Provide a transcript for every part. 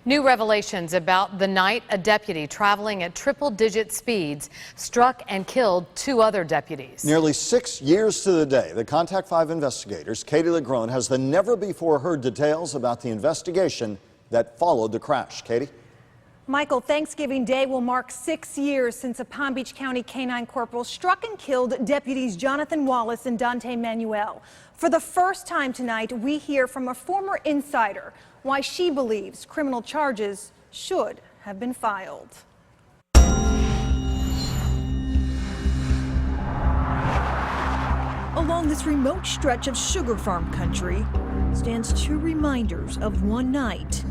New revelations about the night a deputy traveling at triple-digit speeds struck and killed 2 other deputies. Nearly 6 years to the day, the Contact 5 investigators, Katie LeGrone, has the never-before-heard details about the investigation that followed the crash. Katie? Michael, Thanksgiving Day will mark 6 years since a Palm Beach County canine corporal struck and killed deputies Jonathan Wallace and Dante Manuel. For the first time tonight, we hear from a former insider why she believes criminal charges should have been filed. Along this remote stretch of sugar farm country stands 2 reminders of one night.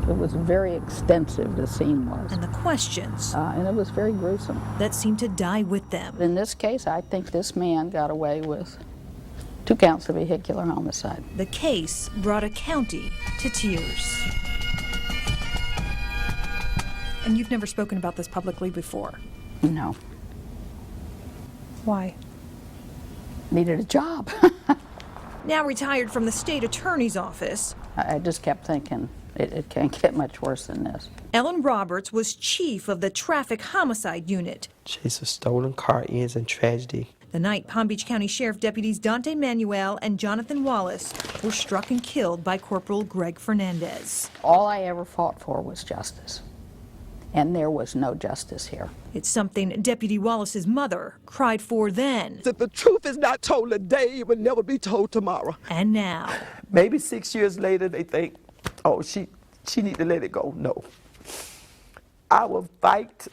It was very extensive, the scene was. And the questions. And it was very gruesome. That seemed to die with them. In this case, I think this man got away with 2 counts of vehicular homicide. The case brought a county to tears. And you've never spoken about this publicly before? No. Why? Needed a job. Now retired from the state attorney's office, I just kept thinking, it can't get much worse than this. Ellen Roberts was chief of the traffic homicide unit. Chase of stolen car ends in tragedy. The night Palm Beach County Sheriff deputies Dante Manuel and Jonathan Wallace were struck and killed by Corporal Greg Fernandez. All I ever fought for was justice. And there was no justice here. It's something Deputy Wallace's mother cried for then. If the truth is not told today, it will never be told tomorrow. And now. Maybe 6 years later, they think, oh, she need to let it go. No. I will fight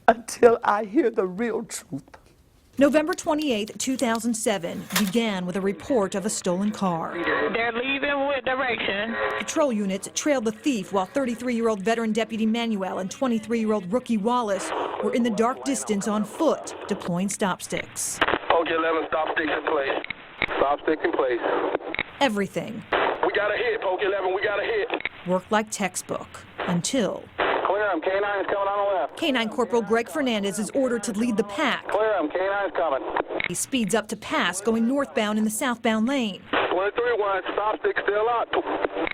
until I hear the real truth. November 28, 2007 began with a report of a stolen car. They're leaving with direction. Patrol units trailed the thief while 33-year-old veteran Deputy Manuel and 23-year-old rookie Wallace were in the dark distance on foot, deploying stop sticks. Pahokee 11, stop stick in place. Stop stick in place. Everything. We got a hit, Pahokee 11, we got a hit. Worked like textbook until... Clear him, K9 is coming on the left. Canine Corporal Greg Fernandez is ordered to lead the pack. Clear him, K9 is coming. He speeds up to pass, going northbound in the southbound lane. 23-1, stop stick still up.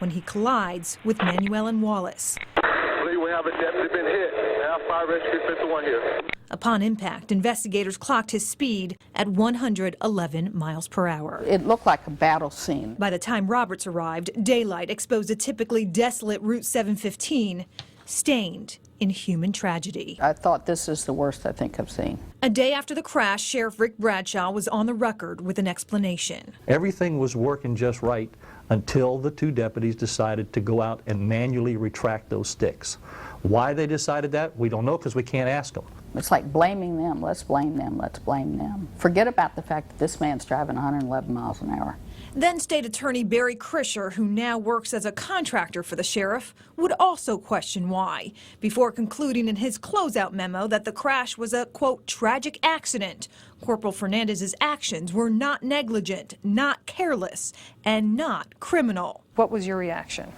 When he collides with Manuel and Wallace. I believe we have a deputy been hit. Now fire rescue 51 here. Upon impact, investigators clocked his speed at 111 miles per hour. It looked like a battle scene. By the time Roberts arrived, daylight exposed a typically desolate Route 715, stained in human tragedy. I thought this is the worst I think I've seen. A day after the crash, Sheriff Rick Bradshaw was on the record with an explanation. Everything was working just right until the 2 deputies decided to go out and manually retract those sticks. Why they decided that, we don't know because we can't ask them. It's like blaming them. Let's blame them. Let's blame them. Forget about the fact that this man's driving 111 miles an hour. Then State Attorney Barry Krischer, who now works as a contractor for the sheriff, would also question why, before concluding in his closeout memo that the crash was a, quote, tragic accident. Corporal Fernandez's actions were not negligent, not careless, and not criminal. What was your reaction?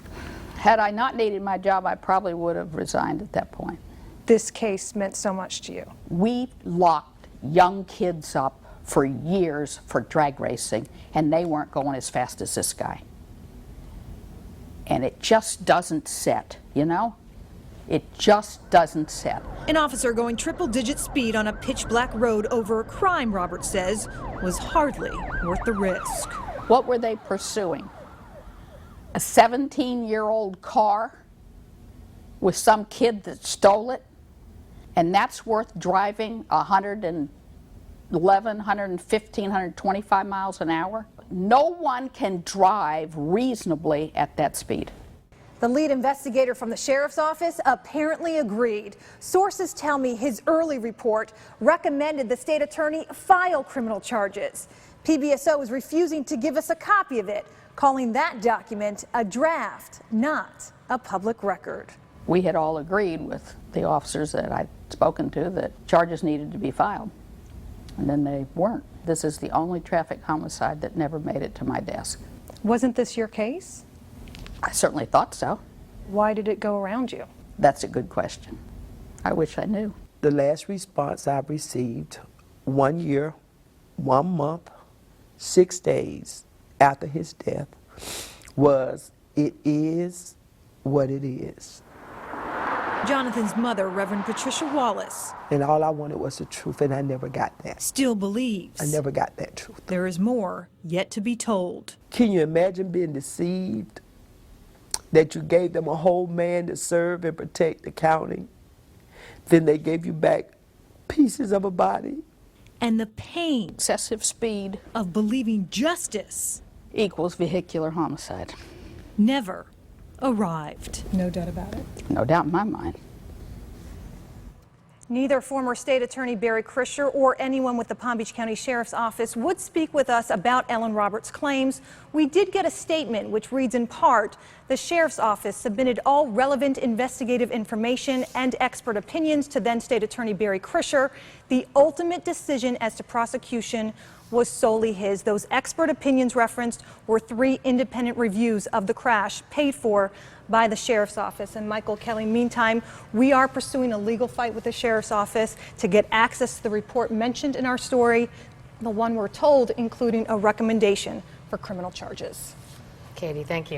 Had I not needed my job, I probably would have resigned at that point. This case meant so much to you. We locked young kids up for years for drag racing, and they weren't going as fast as this guy. And it just doesn't set, you know? It just doesn't set. An officer going triple-digit speed on a pitch-black road over a crime, Roberts says, was hardly worth the risk. What were they pursuing? A 17-year-old car with some kid that stole it? And that's worth driving 111, 115, 125 miles an hour? No one can drive reasonably at that speed. The lead investigator from the sheriff's office apparently agreed. Sources tell me his early report recommended the state attorney file criminal charges. PBSO is refusing to give us a copy of it, calling that document a draft, not a public record. We had all agreed with the officers that I'd spoken to that charges needed to be filed, and then they weren't. This is the only traffic homicide that never made it to my desk. Wasn't this your case? I certainly thought so. Why did it go around you? That's a good question. I wish I knew. The last response I received 1 year, 1 month, 6 days after his death was, it is what it is. Jonathan's mother, Reverend Patricia Wallace, And all I wanted was the truth, and I never got that. still believes I never got that truth. there is more yet to be told. Can you imagine being deceived that you gave them a whole man to serve and protect the county? Then they gave you back pieces of a body. And the pain Excessive speed of believing justice equals vehicular homicide. never arrived. No doubt about it. No doubt in my mind. Neither former state attorney Barry Krischer or anyone with the Palm Beach County Sheriff's Office would speak with us about Ellen Roberts' claims. We did get a statement which reads in part, the Sheriff's Office submitted all relevant investigative information and expert opinions to then state attorney Barry Krischer. The ultimate decision as to prosecution was solely his. Those expert opinions referenced were 3 independent reviews of the crash paid for by the Sheriff's Office. And Michael Kelly, meantime, we are pursuing a legal fight with the Sheriff's Office to get access to the report mentioned in our story, the one we're told including a recommendation for criminal charges. Katie, thank you.